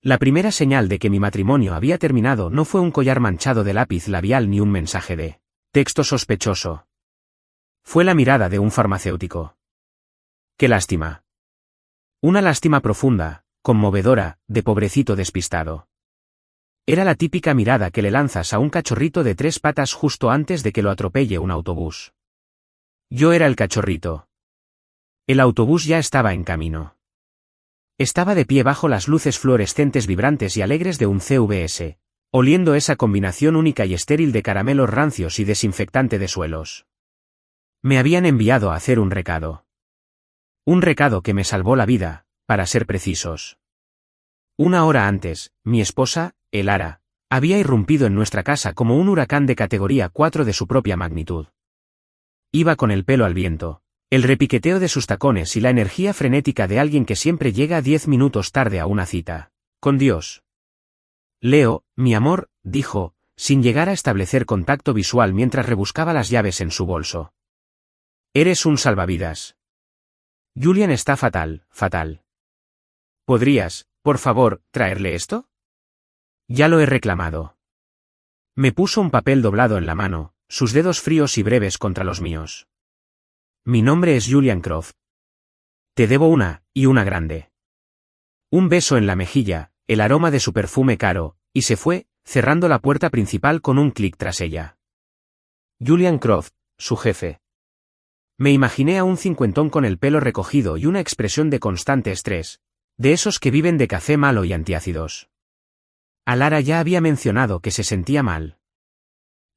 La primera señal de que mi matrimonio había terminado no fue un collar manchado de lápiz labial ni un mensaje de texto sospechoso. Fue la mirada de un farmacéutico. ¡Qué lástima! Una lástima profunda, conmovedora, de pobrecito despistado. Era la típica mirada que le lanzas a un cachorrito de 3 patas justo antes de que lo atropelle un autobús. Yo era el cachorrito. El autobús ya estaba en camino. Estaba de pie bajo las luces fluorescentes vibrantes y alegres de un CVS, oliendo esa combinación única y estéril de caramelos rancios y desinfectante de suelos. Me habían enviado a hacer un recado. Un recado que me salvó la vida, para ser precisos. 1 hora antes, mi esposa, Elara, había irrumpido en nuestra casa como un huracán de categoría 4 de su propia magnitud. Iba con el pelo al viento, el repiqueteo de sus tacones y la energía frenética de alguien que siempre llega 10 minutos tarde a una cita. Con Dios. Leo, mi amor, dijo, sin llegar a establecer contacto visual mientras rebuscaba las llaves en su bolso. Eres un salvavidas. Julian está fatal, fatal. ¿Podrías, por favor, traerle esto? Ya lo he reclamado. Me puso un papel doblado en la mano, sus dedos fríos y breves contra los míos. Mi nombre es Julian Croft. Te debo una, y una grande. Un beso en la mejilla, el aroma de su perfume caro, y se fue, cerrando la puerta principal con un clic tras ella. Julian Croft, su jefe. Me imaginé a un cincuentón con el pelo recogido y una expresión de constante estrés, de esos que viven de café malo y antiácidos. Alara ya había mencionado que se sentía mal.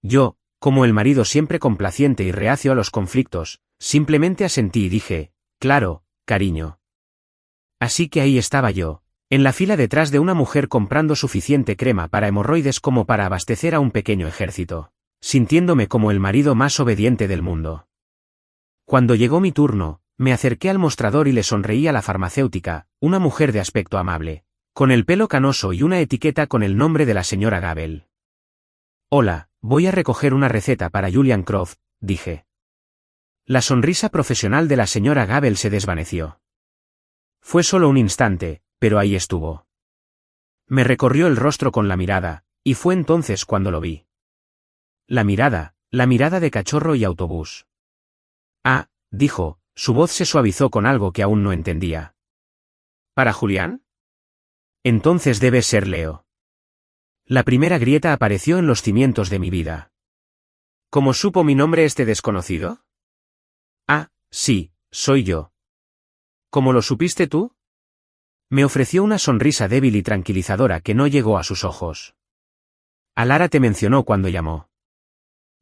Yo, como el marido siempre complaciente y reacio a los conflictos, simplemente asentí y dije, claro, cariño. Así que ahí estaba yo, en la fila detrás de una mujer comprando suficiente crema para hemorroides como para abastecer a un pequeño ejército, sintiéndome como el marido más obediente del mundo. Cuando llegó mi turno, me acerqué al mostrador y le sonreí a la farmacéutica, una mujer de aspecto amable, con el pelo canoso y una etiqueta con el nombre de la señora Gabel. Hola, voy a recoger una receta para Julian Croft, dije. La sonrisa profesional de la señora Gabel se desvaneció. Fue solo un instante, pero ahí estuvo. Me recorrió el rostro con la mirada, y fue entonces cuando lo vi. La mirada de cachorro y autobús. Ah, dijo, su voz se suavizó con algo que aún no entendía. ¿Para Julián? Entonces debe ser Leo. La primera grieta apareció en los cimientos de mi vida. ¿Cómo supo mi nombre este desconocido? Ah, sí, soy yo. ¿Cómo lo supiste tú? Me ofreció una sonrisa débil y tranquilizadora que no llegó a sus ojos. Alara te mencionó cuando llamó.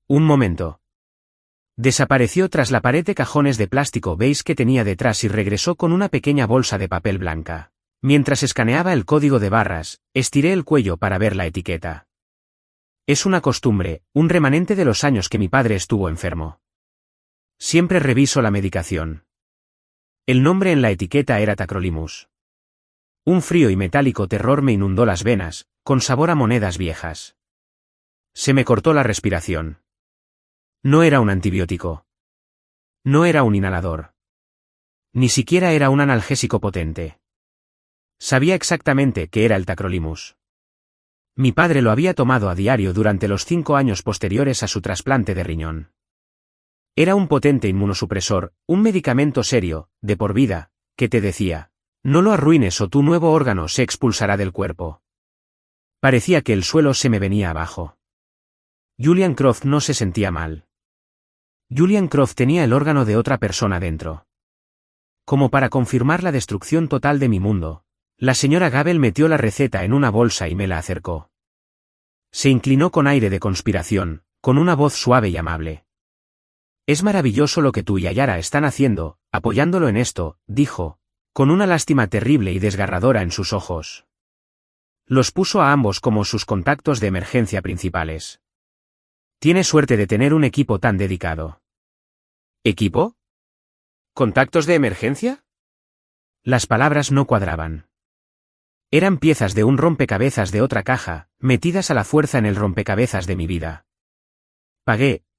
Un momento. Desapareció tras la pared de cajones de plástico beige que tenía detrás y regresó con una pequeña bolsa de papel blanca. Mientras escaneaba el código de barras, estiré el cuello para ver la etiqueta. Es una costumbre, un remanente de los años que mi padre estuvo enfermo. Siempre reviso la medicación. El nombre en la etiqueta era Tacrolimus. Un frío y metálico terror me inundó las venas, con sabor a monedas viejas. Se me cortó la respiración. No era un antibiótico. No era un inhalador. Ni siquiera era un analgésico potente. Sabía exactamente qué era el Tacrolimus. Mi padre lo había tomado a diario durante los 5 años posteriores a su trasplante de riñón. Era un potente inmunosupresor, un medicamento serio, de por vida, que te decía, no lo arruines o tu nuevo órgano se expulsará del cuerpo. Parecía que el suelo se me venía abajo. Julian Croft no se sentía mal. Julian Croft tenía el órgano de otra persona dentro. Como para confirmar la destrucción total de mi mundo, la señora Gabel metió la receta en una bolsa y me la acercó. Se inclinó con aire de conspiración, con una voz suave y amable. Es maravilloso lo que tú y Ayara están haciendo, apoyándolo en esto, dijo, con una lástima terrible y desgarradora en sus ojos. Los puso a ambos como sus contactos de emergencia principales. Tiene suerte de tener un equipo tan dedicado. ¿Equipo? ¿Contactos de emergencia? Las palabras no cuadraban. Eran piezas de un rompecabezas de otra caja, metidas a la fuerza en el rompecabezas de mi vida.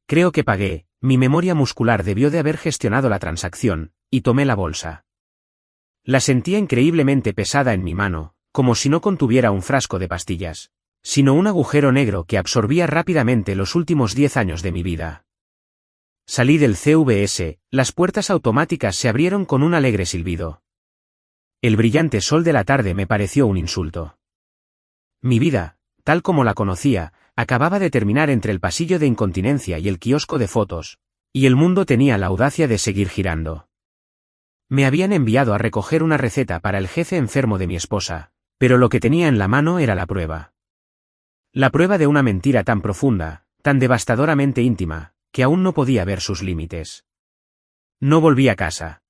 Creo que pagué, mi memoria muscular debió de haber gestionado la transacción, y tomé la bolsa. La sentía increíblemente pesada en mi mano, como si no contuviera un frasco de pastillas, sino un agujero negro que absorbía rápidamente los últimos 10 años de mi vida. Salí del CVS, las puertas automáticas se abrieron con un alegre silbido. El brillante sol de la tarde me pareció un insulto. Mi vida, tal como la conocía, acababa de terminar entre el pasillo de incontinencia y el kiosco de fotos, y el mundo tenía la audacia de seguir girando. Me habían enviado a recoger una receta para el jefe enfermo de mi esposa, pero lo que tenía en la mano era la prueba. La prueba de una mentira tan profunda, tan devastadoramente íntima, que aún no podía ver sus límites. No volví a casa.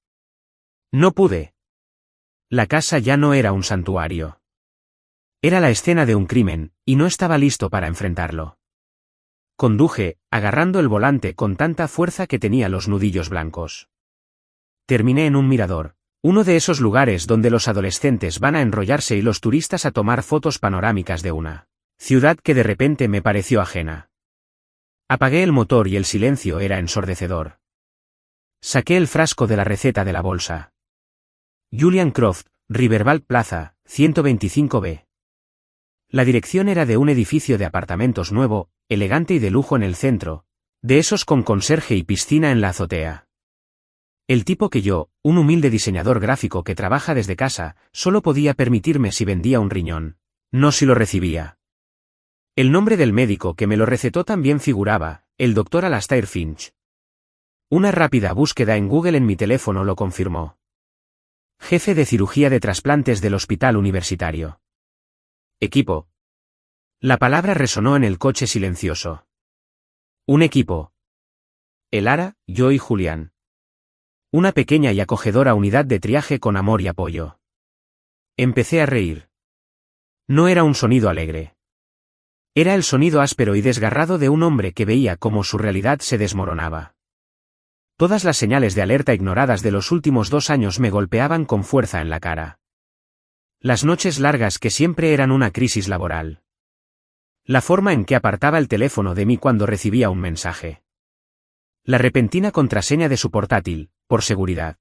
No pude. La casa ya no era un santuario. Era la escena de un crimen, y no estaba listo para enfrentarlo. Conduje, agarrando el volante con tanta fuerza que tenía los nudillos blancos. Terminé en un mirador, uno de esos lugares donde los adolescentes van a enrollarse y los turistas a tomar fotos panorámicas de una ciudad que de repente me pareció ajena. Apagué el motor y el silencio era ensordecedor. Saqué el frasco de la receta de la bolsa. Julian Croft, Riverwalk Plaza, 125B. La dirección era de un edificio de apartamentos nuevo, elegante y de lujo en el centro, de esos con conserje y piscina en la azotea. El tipo que yo, un humilde diseñador gráfico que trabaja desde casa, solo podía permitirme si vendía un riñón, no si lo recibía. El nombre del médico que me lo recetó también figuraba, el Dr. Alastair Finch. Una rápida búsqueda en Google en mi teléfono lo confirmó. Jefe de cirugía de trasplantes del hospital universitario. Equipo. La palabra resonó en el coche silencioso. Un equipo. Elara, yo y Julián. Una pequeña y acogedora unidad de triaje con amor y apoyo. Empecé a reír. No era un sonido alegre. Era el sonido áspero y desgarrado de un hombre que veía cómo su realidad se desmoronaba. Todas las señales de alerta ignoradas de los últimos 2 años me golpeaban con fuerza en la cara. Las noches largas que siempre eran una crisis laboral. La forma en que apartaba el teléfono de mí cuando recibía un mensaje. La repentina contraseña de su portátil, por seguridad.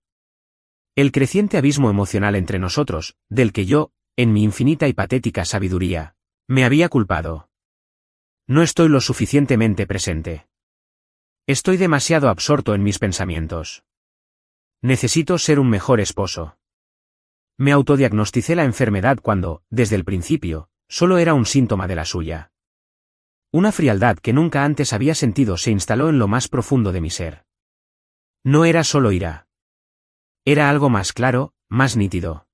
El creciente abismo emocional entre nosotros, del que yo, en mi infinita y patética sabiduría, me había culpado. No estoy lo suficientemente presente. Estoy demasiado absorto en mis pensamientos. Necesito ser un mejor esposo. Me autodiagnosticé la enfermedad cuando, desde el principio, solo era un síntoma de la suya. Una frialdad que nunca antes había sentido se instaló en lo más profundo de mi ser. No era solo ira. Era algo más claro, más nítido.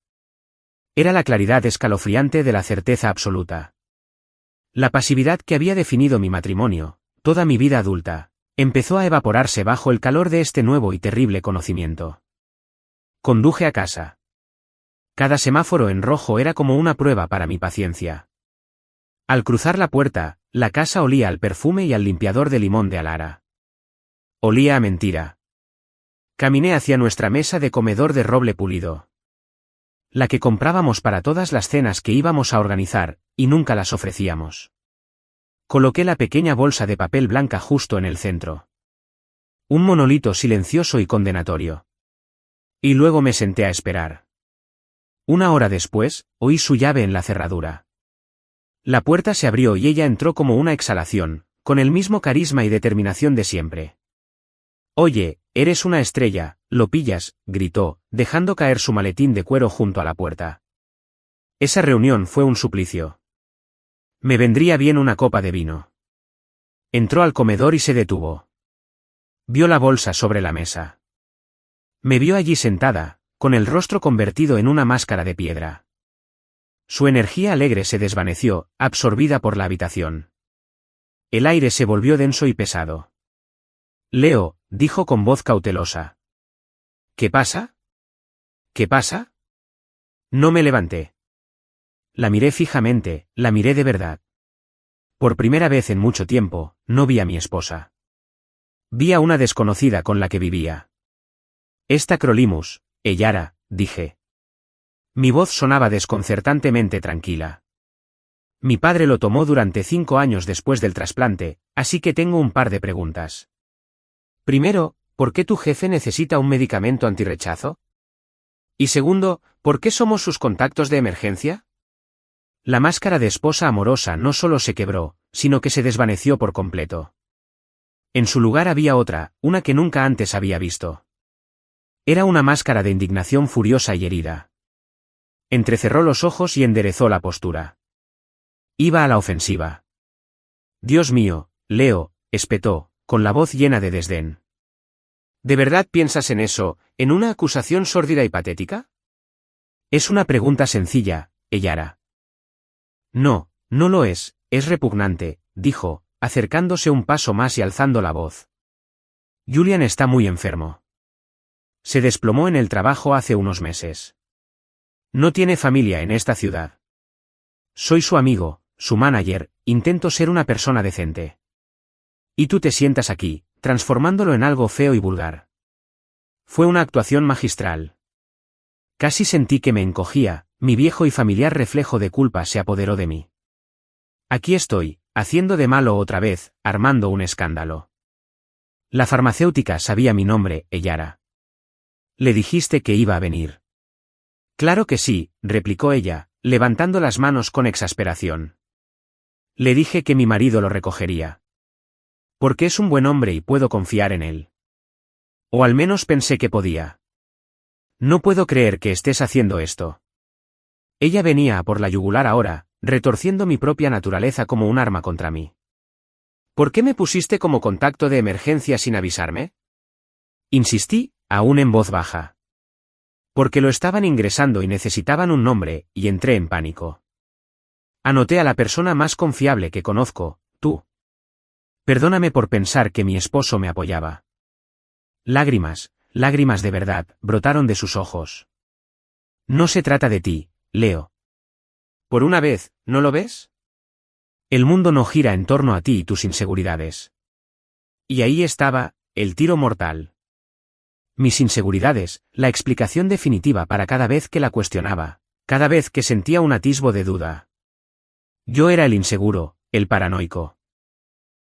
Era la claridad escalofriante de la certeza absoluta. La pasividad que había definido mi matrimonio, toda mi vida adulta, empezó a evaporarse bajo el calor de este nuevo y terrible conocimiento. Conduje a casa. Cada semáforo en rojo era como una prueba para mi paciencia. Al cruzar la puerta, la casa olía al perfume y al limpiador de limón de Alara. Olía a mentira. Caminé hacia nuestra mesa de comedor de roble pulido. La que comprábamos para todas las cenas que íbamos a organizar, y nunca las ofrecíamos. Coloqué la pequeña bolsa de papel blanca justo en el centro. Un monolito silencioso y condenatorio. Y luego me senté a esperar. 1 hora después, oí su llave en la cerradura. La puerta se abrió y ella entró como una exhalación, con el mismo carisma y determinación de siempre. «Oye, eres una estrella, ¿lo pillas?», gritó, dejando caer su maletín de cuero junto a la puerta. Esa reunión fue un suplicio. Me vendría bien una copa de vino. Entró al comedor y se detuvo. Vio la bolsa sobre la mesa. Me vio allí sentada, con el rostro convertido en una máscara de piedra. Su energía alegre se desvaneció, absorbida por la habitación. El aire se volvió denso y pesado. «Leo», dijo con voz cautelosa. «¿Qué pasa? ¿Qué pasa?» No me levanté. La miré fijamente, la miré de verdad. Por primera vez en mucho tiempo, no vi a mi esposa. Vi a una desconocida con la que vivía. «Esta Crolimus, Ellara», dije. Mi voz sonaba desconcertantemente tranquila. Mi padre lo tomó durante 5 años después del trasplante, así que tengo un par de preguntas. Primero, ¿por qué tu jefe necesita un medicamento antirrechazo? Y segundo, ¿por qué somos sus contactos de emergencia? La máscara de esposa amorosa no solo se quebró, sino que se desvaneció por completo. En su lugar había otra, una que nunca antes había visto. Era una máscara de indignación furiosa y herida. Entrecerró los ojos y enderezó la postura. Iba a la ofensiva. Dios mío, Leo, espetó, con la voz llena de desdén. ¿De verdad piensas en eso, en una acusación sórdida y patética? Es una pregunta sencilla, Eyara. No, no lo es repugnante, dijo, acercándose un paso más y alzando la voz. Julian está muy enfermo. Se desplomó en el trabajo hace unos meses. No tiene familia en esta ciudad. Soy su amigo, su manager, intento ser una persona decente. Y tú te sientas aquí, transformándolo en algo feo y vulgar. Fue una actuación magistral. Casi sentí que me encogía, mi viejo y familiar reflejo de culpa se apoderó de mí. Aquí estoy, haciendo de malo otra vez, armando un escándalo. La farmacéutica sabía mi nombre, Eyara. Le dijiste que iba a venir. Claro que sí, replicó ella, levantando las manos con exasperación. Le dije que mi marido lo recogería. Porque es un buen hombre y puedo confiar en él. O al menos pensé que podía. No puedo creer que estés haciendo esto. Ella venía a por la yugular ahora, retorciendo mi propia naturaleza como un arma contra mí. ¿Por qué me pusiste como contacto de emergencia sin avisarme? Insistí, aún en voz baja. Porque lo estaban ingresando y necesitaban un nombre, y entré en pánico. Anoté a la persona más confiable que conozco, tú. Perdóname por pensar que mi esposo me apoyaba. Lágrimas de verdad, brotaron de sus ojos. No se trata de ti, Leo. Por una vez, ¿no lo ves? El mundo no gira en torno a ti y tus inseguridades. Y ahí estaba, el tiro mortal. Mis inseguridades, la explicación definitiva para cada vez que la cuestionaba, cada vez que sentía un atisbo de duda. Yo era el inseguro, el paranoico.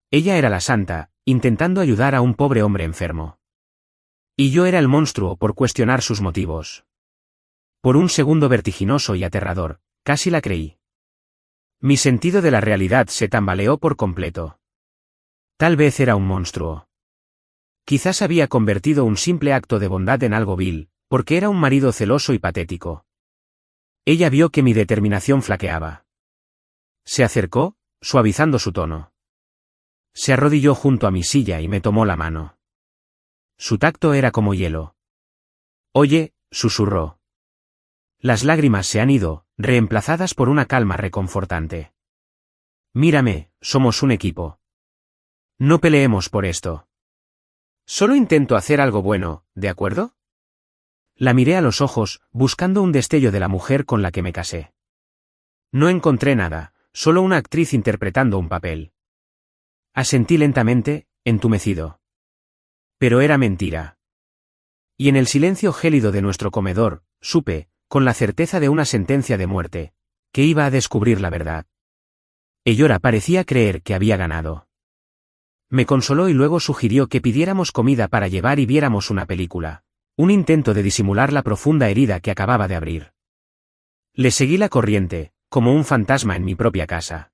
Ella era la santa, intentando ayudar a un pobre hombre enfermo. Y yo era el monstruo por cuestionar sus motivos. Por un segundo vertiginoso y aterrador, casi la creí. Mi sentido de la realidad se tambaleó por completo. Tal vez era un monstruo. Quizás había convertido un simple acto de bondad en algo vil, porque era un marido celoso y patético. Ella vio que mi determinación flaqueaba. Se acercó, suavizando su tono. Se arrodilló junto a mi silla y me tomó la mano. Su tacto era como hielo. Oye, susurró. Las lágrimas se han ido, reemplazadas por una calma reconfortante. Mírame, somos un equipo. No peleemos por esto. Solo intento hacer algo bueno, ¿de acuerdo? La miré a los ojos, buscando un destello de la mujer con la que me casé. No encontré nada, solo una actriz interpretando un papel. Asentí lentamente, entumecido. Pero era mentira. Y en el silencio gélido de nuestro comedor, supe, con la certeza de una sentencia de muerte, que iba a descubrir la verdad. Eyora parecía creer que había ganado. Me consoló y luego sugirió que pidiéramos comida para llevar y viéramos una película, un intento de disimular la profunda herida que acababa de abrir. Le seguí la corriente, como un fantasma en mi propia casa.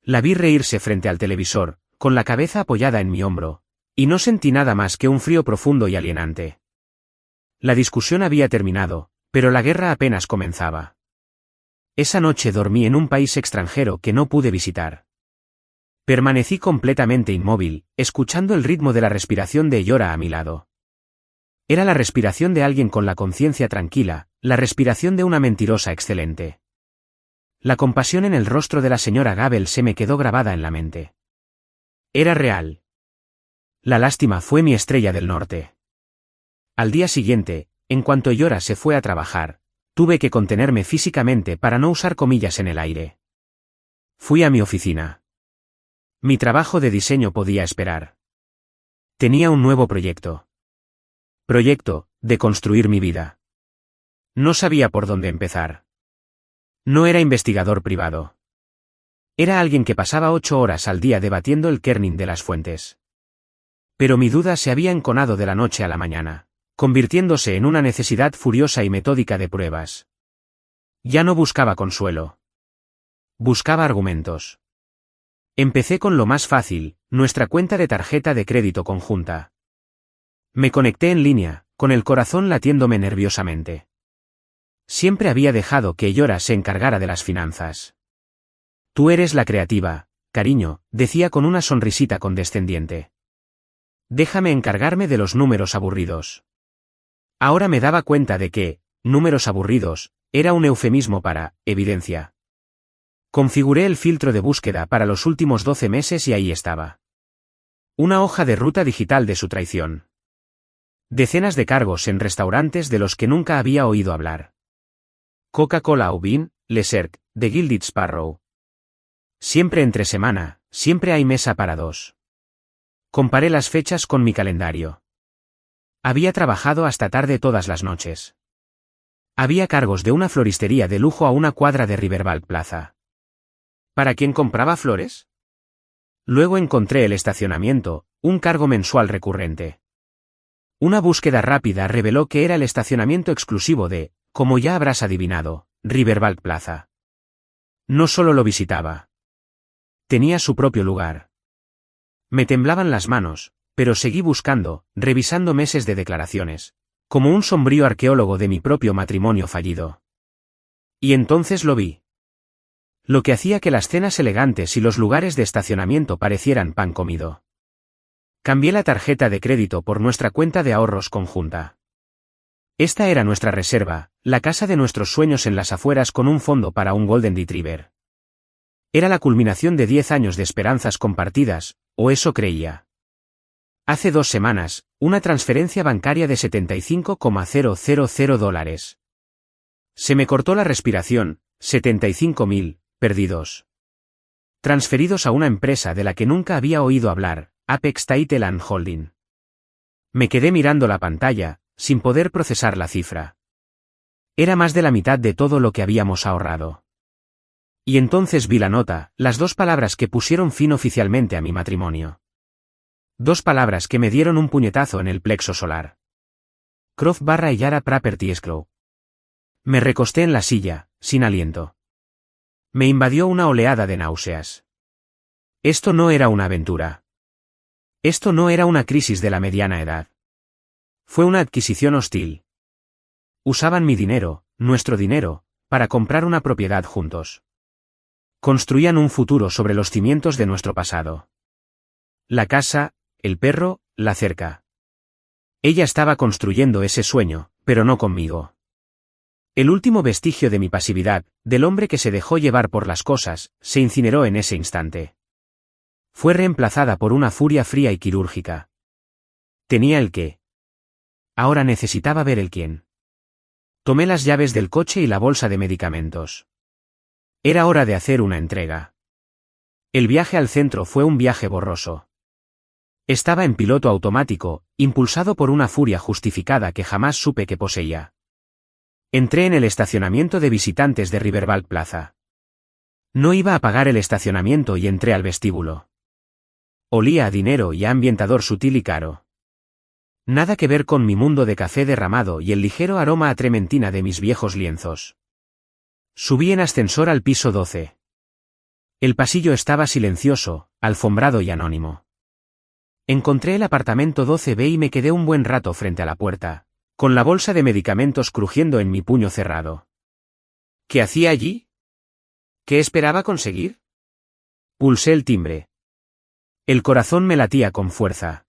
La vi reírse frente al televisor, con la cabeza apoyada en mi hombro, y no sentí nada más que un frío profundo y alienante. La discusión había terminado, pero la guerra apenas comenzaba. Esa noche dormí en un país extranjero que no pude visitar. Permanecí completamente inmóvil, escuchando el ritmo de la respiración de Eyora a mi lado. Era la respiración de alguien con la conciencia tranquila, la respiración de una mentirosa excelente. La compasión en el rostro de la señora Gabel se me quedó grabada en la mente. Era real. La lástima fue mi estrella del norte. Al día siguiente, en cuanto Eyora se fue a trabajar, tuve que contenerme físicamente para no usar comillas en el aire. Fui a mi oficina. Mi trabajo de diseño podía esperar. Tenía un nuevo proyecto. Proyecto, de construir mi vida. No sabía por dónde empezar. No era investigador privado. Era alguien que pasaba 8 horas al día debatiendo el kerning de las fuentes. Pero mi duda se había enconado de la noche a la mañana, convirtiéndose en una necesidad furiosa y metódica de pruebas. Ya no buscaba consuelo. Buscaba argumentos. Empecé con lo más fácil, nuestra cuenta de tarjeta de crédito conjunta. Me conecté en línea, con el corazón latiéndome nerviosamente. Siempre había dejado que Yora se encargara de las finanzas. Tú eres la creativa, cariño, decía con una sonrisita condescendiente. Déjame encargarme de los números aburridos. Ahora me daba cuenta de que, números aburridos, era un eufemismo para, evidencia. Configuré el filtro de búsqueda para los últimos 12 meses y ahí estaba. Una hoja de ruta digital de su traición. Decenas de cargos en restaurantes de los que nunca había oído hablar. Coca-Cola Aubin, Le Cercle, The Gilded Sparrow. Siempre entre semana, siempre hay mesa para dos. Comparé las fechas con mi calendario. Había trabajado hasta tarde todas las noches. Había cargos de una floristería de lujo a una cuadra de Riverwalk Plaza. ¿Para quién compraba flores? Luego encontré el estacionamiento, un cargo mensual recurrente. Una búsqueda rápida reveló que era el estacionamiento exclusivo de, como ya habrás adivinado, Riverwalk Plaza. No solo lo visitaba. Tenía su propio lugar. Me temblaban las manos, pero seguí buscando, revisando meses de declaraciones, como un sombrío arqueólogo de mi propio matrimonio fallido. Y entonces lo vi. Lo que hacía que las cenas elegantes y los lugares de estacionamiento parecieran pan comido. Cambié la tarjeta de crédito por nuestra cuenta de ahorros conjunta. Esta era nuestra reserva, la casa de nuestros sueños en las afueras con un fondo para un Golden Retriever. Era la culminación de 10 años de esperanzas compartidas, o eso creía. Hace 2 semanas, una transferencia bancaria de $75,000. Se me cortó la respiración, 75.000, perdidos. Transferidos a una empresa de la que nunca había oído hablar, Apex Title and Holding. Me quedé mirando la pantalla, sin poder procesar la cifra. Era más de la mitad de todo lo que habíamos ahorrado. Y entonces vi la nota, las 2 palabras que pusieron fin oficialmente a mi matrimonio. 2 palabras que me dieron un puñetazo en el plexo solar. Croft / Yara Property Escrow. Me recosté en la silla, sin aliento. Me invadió una oleada de náuseas. Esto no era una aventura. Esto no era una crisis de la mediana edad. Fue una adquisición hostil. Usaban mi dinero, nuestro dinero, para comprar una propiedad juntos. Construían un futuro sobre los cimientos de nuestro pasado. La casa, el perro, la cerca. Ella estaba construyendo ese sueño, pero no conmigo. El último vestigio de mi pasividad, del hombre que se dejó llevar por las cosas, se incineró en ese instante. Fue reemplazada por una furia fría y quirúrgica. Tenía el qué. Ahora necesitaba ver el quién. Tomé las llaves del coche y la bolsa de medicamentos. Era hora de hacer una entrega. El viaje al centro fue un viaje borroso. Estaba en piloto automático, impulsado por una furia justificada que jamás supe que poseía. Entré en el estacionamiento de visitantes de Riverwalk Plaza. No iba a pagar el estacionamiento y entré al vestíbulo. Olía a dinero y a ambientador sutil y caro. Nada que ver con mi mundo de café derramado y el ligero aroma a trementina de mis viejos lienzos. Subí en ascensor al piso 12. El pasillo estaba silencioso, alfombrado y anónimo. Encontré el apartamento 12B y me quedé un buen rato frente a la puerta, con la bolsa de medicamentos crujiendo en mi puño cerrado. ¿Qué hacía allí? ¿Qué esperaba conseguir? Pulsé el timbre. El corazón me latía con fuerza.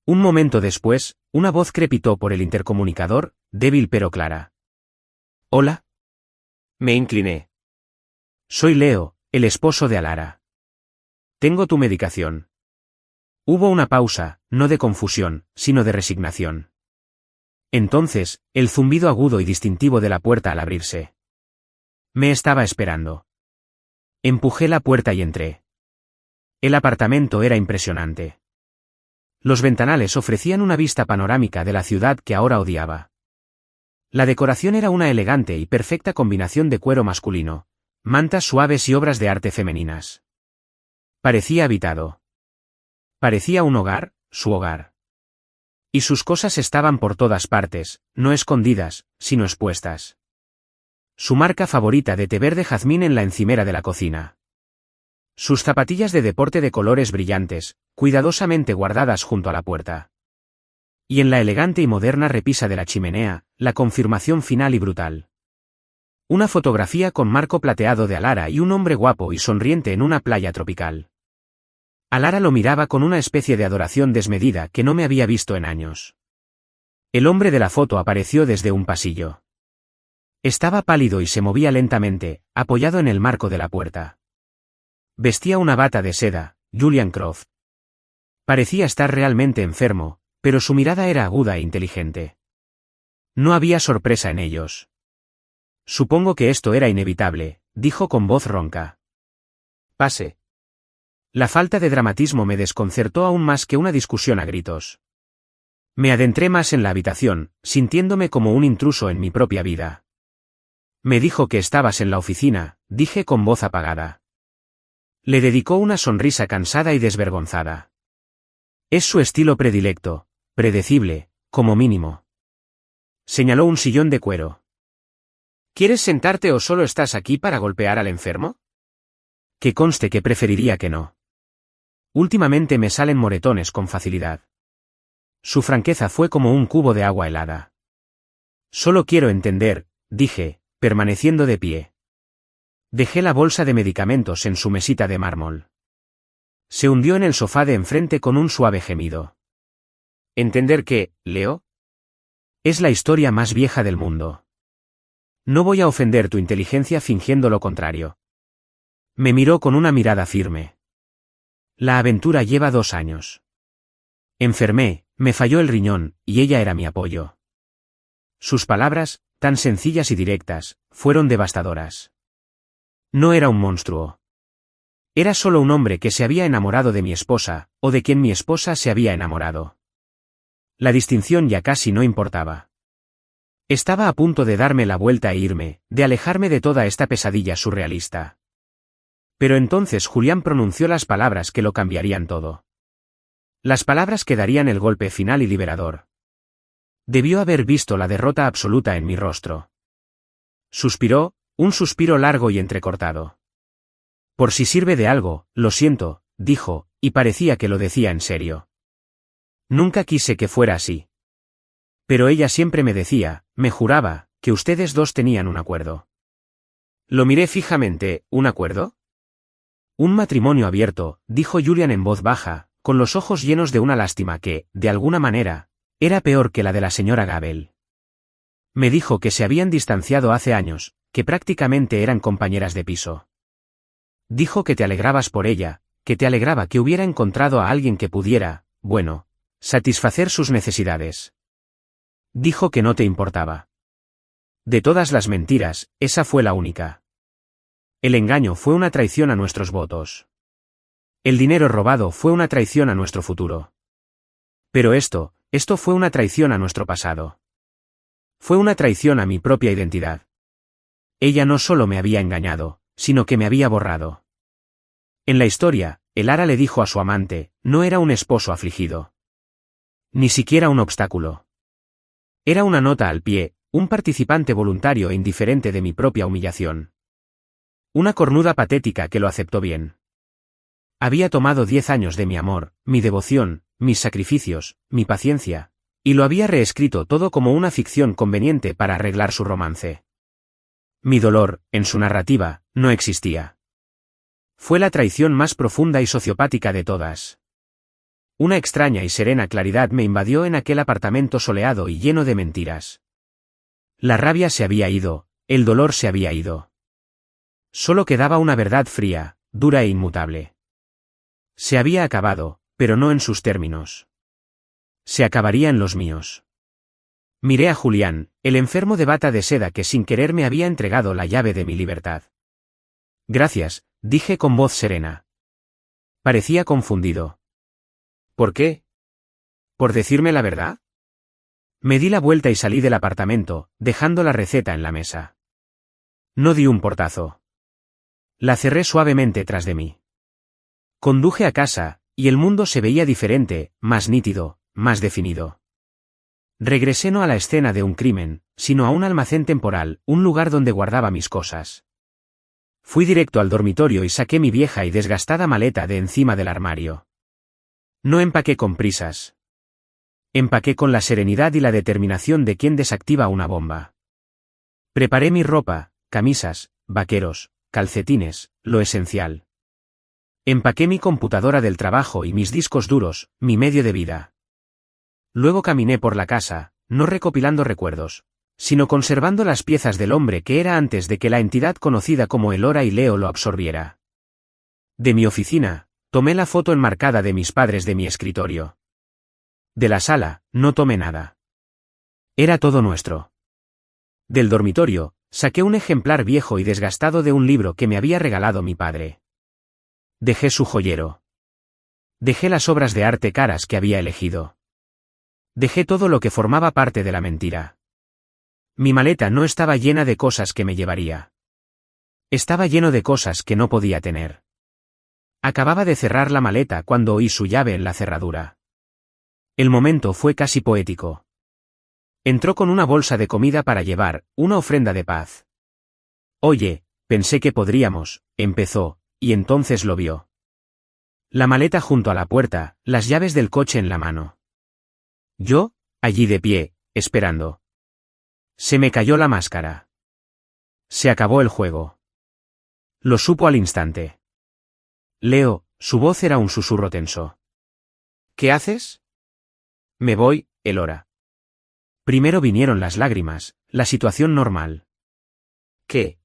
Un momento después, una voz crepitó por el intercomunicador, débil pero clara. ¿Hola? Me incliné. Soy Leo, el esposo de Alara. Tengo tu medicación. Hubo una pausa, no de confusión, sino de resignación. Entonces, el zumbido agudo y distintivo de la puerta al abrirse. Me estaba esperando. Empujé la puerta y entré. El apartamento era impresionante. Los ventanales ofrecían una vista panorámica de la ciudad que ahora odiaba. La decoración era una elegante y perfecta combinación de cuero masculino, mantas suaves y obras de arte femeninas. Parecía habitado. Parecía un hogar, su hogar. Y sus cosas estaban por todas partes, no escondidas, sino expuestas. Su marca favorita de té verde jazmín en la encimera de la cocina. Sus zapatillas de deporte de colores brillantes, cuidadosamente guardadas junto a la puerta. Y en la elegante y moderna repisa de la chimenea, la confirmación final y brutal. Una fotografía con marco plateado de Alara y un hombre guapo y sonriente en una playa tropical. Alara lo miraba con una especie de adoración desmedida que no me había visto en años. El hombre de la foto apareció desde un pasillo. Estaba pálido y se movía lentamente, apoyado en el marco de la puerta. Vestía una bata de seda, Julian Croft. Parecía estar realmente enfermo, pero su mirada era aguda e inteligente. No había sorpresa en ellos. Supongo que esto era inevitable, dijo con voz ronca. Pase. La falta de dramatismo me desconcertó aún más que una discusión a gritos. Me adentré más en la habitación, sintiéndome como un intruso en mi propia vida. Me dijo que estabas en la oficina, dije con voz apagada. Le dedicó una sonrisa cansada y desvergonzada. Es su estilo predilecto, predecible, como mínimo. Señaló un sillón de cuero. ¿Quieres sentarte o solo estás aquí para golpear al enfermo? Que conste que preferiría que no. Últimamente me salen moretones con facilidad. Su franqueza fue como un cubo de agua helada. Solo quiero entender, dije, permaneciendo de pie. Dejé la bolsa de medicamentos en su mesita de mármol. Se hundió en el sofá de enfrente con un suave gemido. ¿Entender qué, Leo? Es la historia más vieja del mundo. No voy a ofender tu inteligencia fingiendo lo contrario. Me miró con una mirada firme. La aventura lleva 2 años. Enfermé, me falló el riñón, y ella era mi apoyo. Sus palabras, tan sencillas y directas, fueron devastadoras. No era un monstruo. Era solo un hombre que se había enamorado de mi esposa, o de quien mi esposa se había enamorado. La distinción ya casi no importaba. Estaba a punto de darme la vuelta e irme, de alejarme de toda esta pesadilla surrealista. Pero entonces Julián pronunció las palabras que lo cambiarían todo. Las palabras que darían el golpe final y liberador. Debió haber visto la derrota absoluta en mi rostro. Suspiró, un suspiro largo y entrecortado. Por si sirve de algo, lo siento, dijo, y parecía que lo decía en serio. Nunca quise que fuera así. Pero ella siempre me decía, me juraba, que ustedes dos tenían un acuerdo. Lo miré fijamente, ¿un acuerdo? Un matrimonio abierto, dijo Julian en voz baja, con los ojos llenos de una lástima que, de alguna manera, era peor que la de la señora Gabel. Me dijo que se habían distanciado hace años, que prácticamente eran compañeras de piso. Dijo que te alegrabas por ella, que te alegraba que hubiera encontrado a alguien que pudiera, bueno, satisfacer sus necesidades. Dijo que no te importaba. De todas las mentiras, esa fue la única. El engaño fue una traición a nuestros votos. El dinero robado fue una traición a nuestro futuro. Pero esto fue una traición a nuestro pasado. Fue una traición a mi propia identidad. Ella no solo me había engañado, sino que me había borrado. En la historia, Alara le dijo a su amante, no era un esposo afligido. Ni siquiera un obstáculo. Era una nota al pie, un participante voluntario e indiferente de mi propia humillación. Una cornuda patética que lo aceptó bien. Había tomado 10 años de mi amor, mi devoción, mis sacrificios, mi paciencia, y lo había reescrito todo como una ficción conveniente para arreglar su romance. Mi dolor, en su narrativa, no existía. Fue la traición más profunda y sociopática de todas. Una extraña y serena claridad me invadió en aquel apartamento soleado y lleno de mentiras. La rabia se había ido, el dolor se había ido. Solo quedaba una verdad fría, dura e inmutable. Se había acabado, pero no en sus términos. Se acabaría en los míos. Miré a Julián, el enfermo de bata de seda que sin querer me había entregado la llave de mi libertad. Gracias, dije con voz serena. Parecía confundido. ¿Por qué? ¿Por decirme la verdad? Me di la vuelta y salí del apartamento, dejando la receta en la mesa. No di un portazo. La cerré suavemente tras de mí. Conduje a casa, y el mundo se veía diferente, más nítido, más definido. Regresé no a la escena de un crimen, sino a un almacén temporal, un lugar donde guardaba mis cosas. Fui directo al dormitorio y saqué mi vieja y desgastada maleta de encima del armario. No empaqué con prisas. Empaqué con la serenidad y la determinación de quien desactiva una bomba. Preparé mi ropa, camisas, vaqueros, calcetines, lo esencial. Empaqué mi computadora del trabajo y mis discos duros, mi medio de vida. Luego caminé por la casa, no recopilando recuerdos, sino conservando las piezas del hombre que era antes de que la entidad conocida como Elora y Leo lo absorbiera. De mi oficina, tomé la foto enmarcada de mis padres de mi escritorio. De la sala, no tomé nada. Era todo nuestro. Del dormitorio, saqué un ejemplar viejo y desgastado de un libro que me había regalado mi padre. Dejé su joyero. Dejé las obras de arte caras que había elegido. Dejé todo lo que formaba parte de la mentira. Mi maleta no estaba llena de cosas que me llevaría. Estaba lleno de cosas que no podía tener. Acababa de cerrar la maleta cuando oí su llave en la cerradura. El momento fue casi poético. Entró con una bolsa de comida para llevar, una ofrenda de paz. Oye, pensé que podríamos, empezó, y entonces lo vio. La maleta junto a la puerta, las llaves del coche en la mano. Yo, allí de pie, esperando. Se me cayó la máscara. Se acabó el juego. Lo supo al instante. Leo, su voz era un susurro tenso. ¿Qué haces? Me voy, Elora. Primero vinieron las lágrimas, la situación normal. ¿Qué?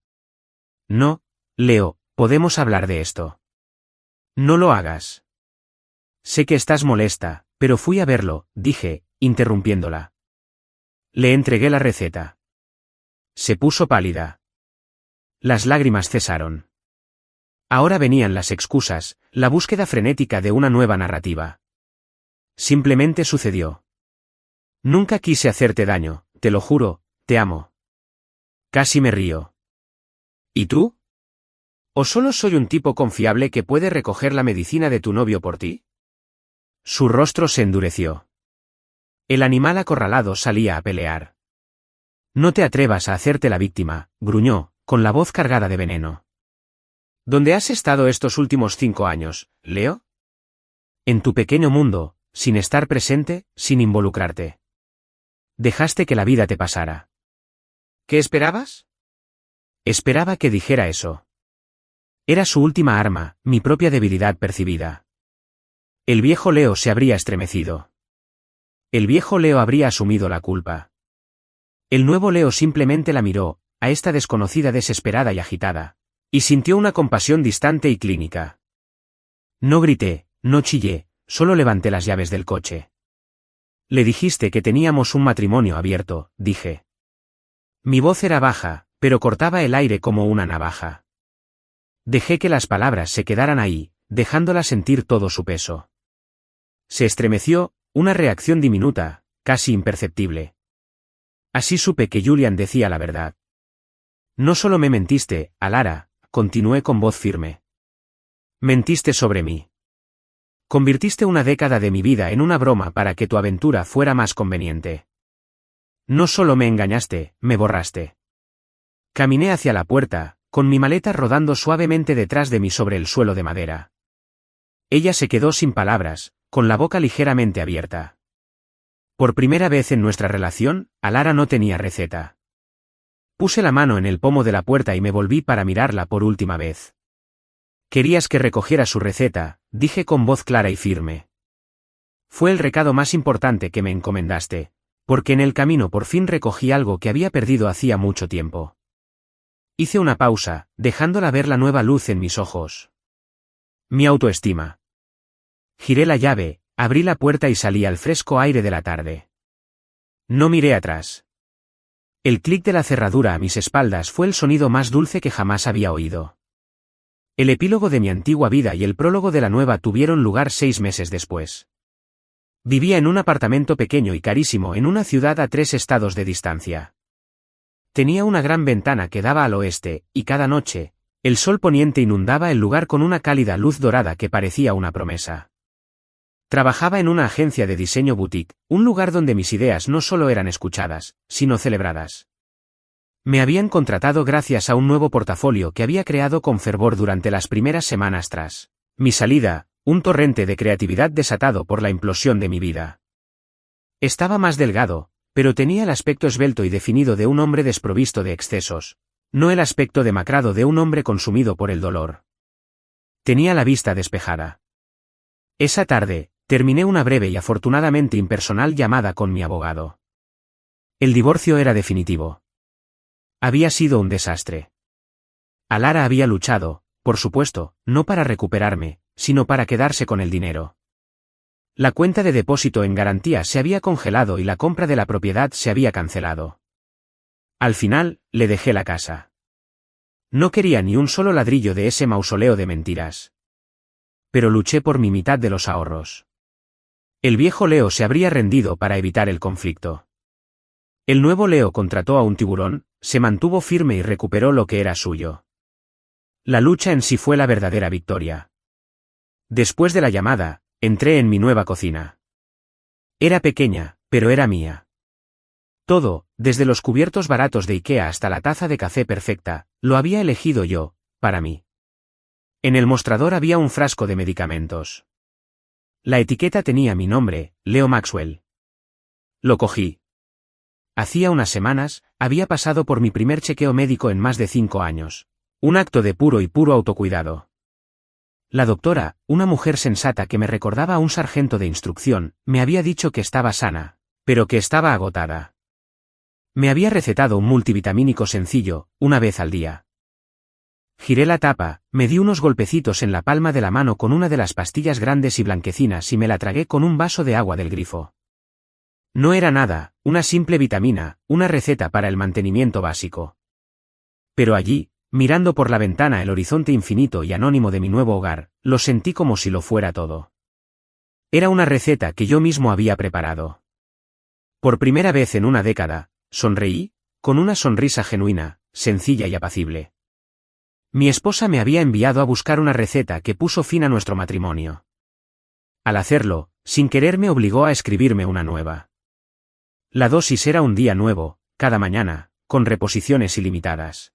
No, Leo, podemos hablar de esto. No lo hagas. Sé que estás molesta, pero fui a verlo, dije, interrumpiéndola. Le entregué la receta. Se puso pálida. Las lágrimas cesaron. Ahora venían las excusas, la búsqueda frenética de una nueva narrativa. Simplemente sucedió. Nunca quise hacerte daño, te lo juro, te amo. Casi me río. ¿Y tú? ¿O solo soy un tipo confiable que puede recoger la medicina de tu novio por ti? Su rostro se endureció. El animal acorralado salía a pelear. No te atrevas a hacerte la víctima, gruñó, con la voz cargada de veneno. ¿Dónde has estado estos últimos 5 años, Leo? En tu pequeño mundo, sin estar presente, sin involucrarte. Dejaste que la vida te pasara. ¿Qué esperabas? Esperaba que dijera eso. Era su última arma, mi propia debilidad percibida. El viejo Leo se habría estremecido. El viejo Leo habría asumido la culpa. El nuevo Leo simplemente la miró, a esta desconocida desesperada y agitada, y sintió una compasión distante y clínica. No grité, no chillé, solo levanté las llaves del coche. Le dijiste que teníamos un matrimonio abierto, dije. Mi voz era baja, pero cortaba el aire como una navaja. Dejé que las palabras se quedaran ahí, dejándola sentir todo su peso. Se estremeció, una reacción diminuta, casi imperceptible. Así supe que Julian decía la verdad. No solo me mentiste, Alara, continué con voz firme. Mentiste sobre mí. Convirtiste una década de mi vida en una broma para que tu aventura fuera más conveniente. No solo me engañaste, me borraste. Caminé hacia la puerta, con mi maleta rodando suavemente detrás de mí sobre el suelo de madera. Ella se quedó sin palabras, con la boca ligeramente abierta. Por primera vez en nuestra relación, Alara no tenía receta. Puse la mano en el pomo de la puerta y me volví para mirarla por última vez. Querías que recogiera su receta, dije con voz clara y firme. Fue el recado más importante que me encomendaste, porque en el camino por fin recogí algo que había perdido hacía mucho tiempo. Hice una pausa, dejándola ver la nueva luz en mis ojos. Mi autoestima. Giré la llave, abrí la puerta y salí al fresco aire de la tarde. No miré atrás. El clic de la cerradura a mis espaldas fue el sonido más dulce que jamás había oído. El epílogo de mi antigua vida y el prólogo de la nueva tuvieron lugar 6 meses después. Vivía en un apartamento pequeño y carísimo en una ciudad a 3 estados de distancia. Tenía una gran ventana que daba al oeste, y cada noche, el sol poniente inundaba el lugar con una cálida luz dorada que parecía una promesa. Trabajaba en una agencia de diseño boutique, un lugar donde mis ideas no solo eran escuchadas, sino celebradas. Me habían contratado gracias a un nuevo portafolio que había creado con fervor durante las primeras semanas tras mi salida, un torrente de creatividad desatado por la implosión de mi vida. Estaba más delgado, pero tenía el aspecto esbelto y definido de un hombre desprovisto de excesos, no el aspecto demacrado de un hombre consumido por el dolor. Tenía la vista despejada. Esa tarde, terminé una breve y afortunadamente impersonal llamada con mi abogado. El divorcio era definitivo. Había sido un desastre. Alara había luchado, por supuesto, no para recuperarme, sino para quedarse con el dinero. La cuenta de depósito en garantía se había congelado y la compra de la propiedad se había cancelado. Al final, le dejé la casa. No quería ni un solo ladrillo de ese mausoleo de mentiras. Pero luché por mi mitad de los ahorros. El viejo Leo se habría rendido para evitar el conflicto. El nuevo Leo contrató a un tiburón, se mantuvo firme y recuperó lo que era suyo. La lucha en sí fue la verdadera victoria. Después de la llamada, entré en mi nueva cocina. Era pequeña, pero era mía. Todo, desde los cubiertos baratos de IKEA hasta la taza de café perfecta, lo había elegido yo, para mí. En el mostrador había un frasco de medicamentos. La etiqueta tenía mi nombre, Leo Maxwell. Lo cogí. Hacía unas semanas, había pasado por mi primer chequeo médico en más de 5 años. Un acto de puro autocuidado. La doctora, una mujer sensata que me recordaba a un sargento de instrucción, me había dicho que estaba sana, pero que estaba agotada. Me había recetado un multivitamínico sencillo, una vez al día. Giré la tapa, me di unos golpecitos en la palma de la mano con una de las pastillas grandes y blanquecinas y me la tragué con un vaso de agua del grifo. No era nada, una simple vitamina, una receta para el mantenimiento básico. Pero allí, mirando por la ventana el horizonte infinito y anónimo de mi nuevo hogar, lo sentí como si lo fuera todo. Era una receta que yo mismo había preparado. Por primera vez en una década, sonreí, con una sonrisa genuina, sencilla y apacible. Mi esposa me había enviado a buscar una receta que puso fin a nuestro matrimonio. Al hacerlo, sin querer me obligó a escribirme una nueva. La dosis era un día nuevo, cada mañana, con reposiciones ilimitadas.